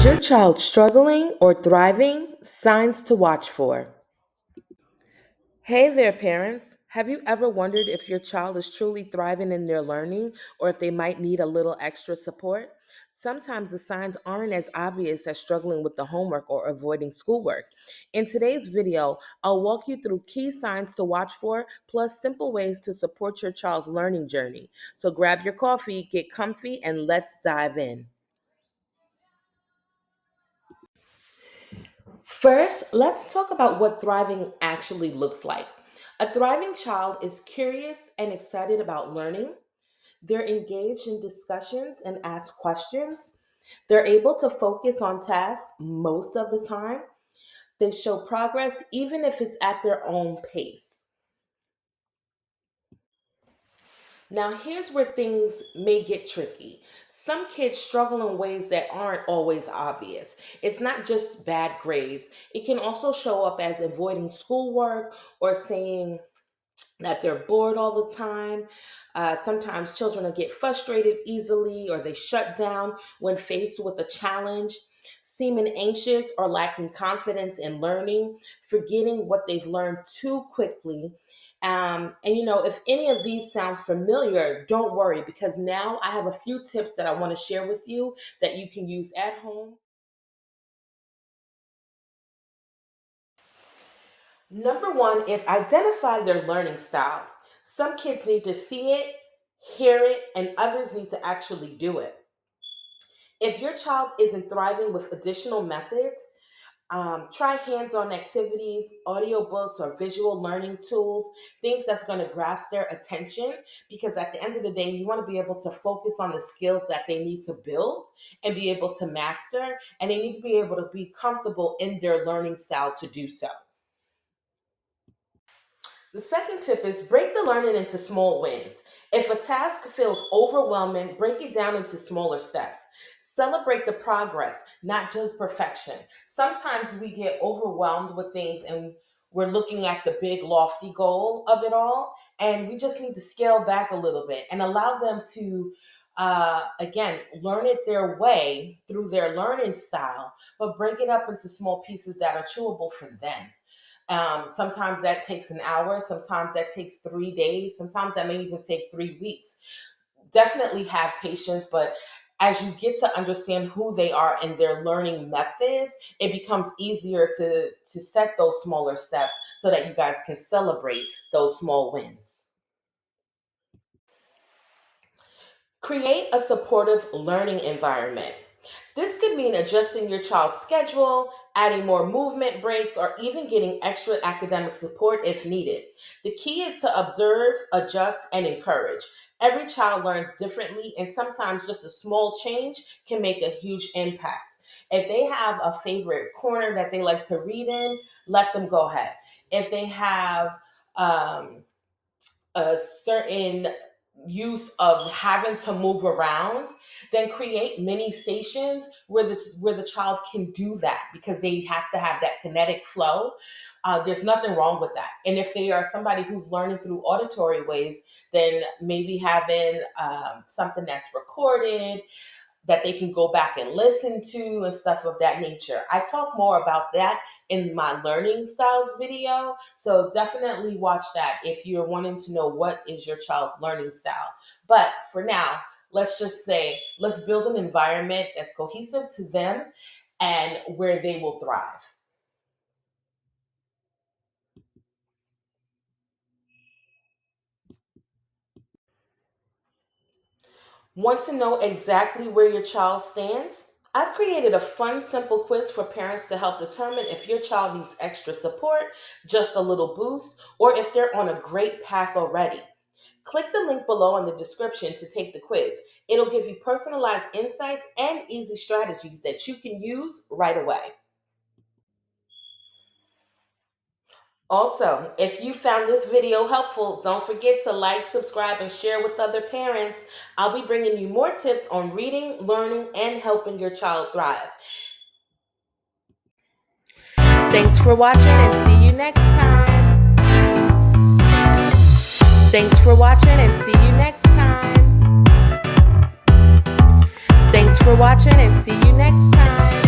your child struggling or thriving? Signs to watch for. Hey there, parents. Have you ever wondered if your child is truly thriving in their learning or if they might need a little extra support? Sometimes the signs aren't as obvious as struggling with the homework or avoiding schoolwork. In today's video, I'll walk you through key signs to watch for, plus simple ways to support your child's learning journey. So grab your coffee, get comfy, and let's dive in. First, let's talk about what thriving actually looks like. A thriving child is curious and excited about learning. They're engaged in discussions and ask questions. They're able to focus on tasks most of the time. They show progress even if it's at their own pace. Now, here's where things may get tricky. Some kids struggle in ways that aren't always obvious. It's not just bad grades, it can also show up as avoiding schoolwork or saying that they're bored all the time. Sometimes children will get frustrated easily or they shut down when faced with a challenge, seeming anxious or lacking confidence in learning, forgetting what they've learned too quickly. If any of these sound familiar, don't worry because now I have a few tips that I want to share with you that you can use at home. Number one is identify their learning style. Some kids need to see it, hear it, and others need to actually do it. If your child isn't thriving with additional methods, try hands on activities, audiobooks, or visual learning tools, things that's going to grasp their attention. Because at the end of the day, you want to be able to focus on the skills that they need to build and be able to master, and they need to be able to be comfortable in their learning style to do so. The second tip is break the learning into small wins. If a task feels overwhelming, break it down into smaller steps. Celebrate the progress, not just perfection. Sometimes we get overwhelmed with things and we're looking at the big, lofty goal of it all, and we just need to scale back a little bit and allow them to, again, learn it their way through their learning style, but break it up into small pieces that are chewable for them. Sometimes that takes an hour, sometimes that takes 3 days, sometimes that may even take 3 weeks. Definitely have patience, but as you get to understand who they are and their learning methods, it becomes easier to set those smaller steps so that you guys can celebrate those small wins. Create a supportive learning environment. This could mean adjusting your child's schedule, adding more movement breaks, or even getting extra academic support if needed. The key is to observe, adjust, and encourage. Every child learns differently, and sometimes just a small change can make a huge impact. If they have a favorite corner that they like to read in, let them go ahead. If they have um, a certain use of having to move around, then create mini stations where the child can do that because they have to have that kinetic flow. There's nothing wrong with that. And if they are somebody who's learning through auditory ways, then maybe having something that's recorded that they can go back and listen to and stuff of that nature. I talk more about that in my learning styles video. So definitely watch that if you're wanting to know what is your child's learning style. But for now, let's just say, let's build an environment that's cohesive to them and where they will thrive. Want to know exactly where your child stands? I've created a fun, simple quiz for parents to help determine if your child needs extra support, just a little boost, or if they're on a great path already. Click the link below in the description to take the quiz. It'll give you personalized insights and easy strategies that you can use right away. Also, if you found this video helpful, don't forget to like, subscribe, and share with other parents. I'll be bringing you more tips on reading, learning, and helping your child thrive. Thanks for watching and see you next time. Thanks for watching and see you next time. Thanks for watching and see you next time.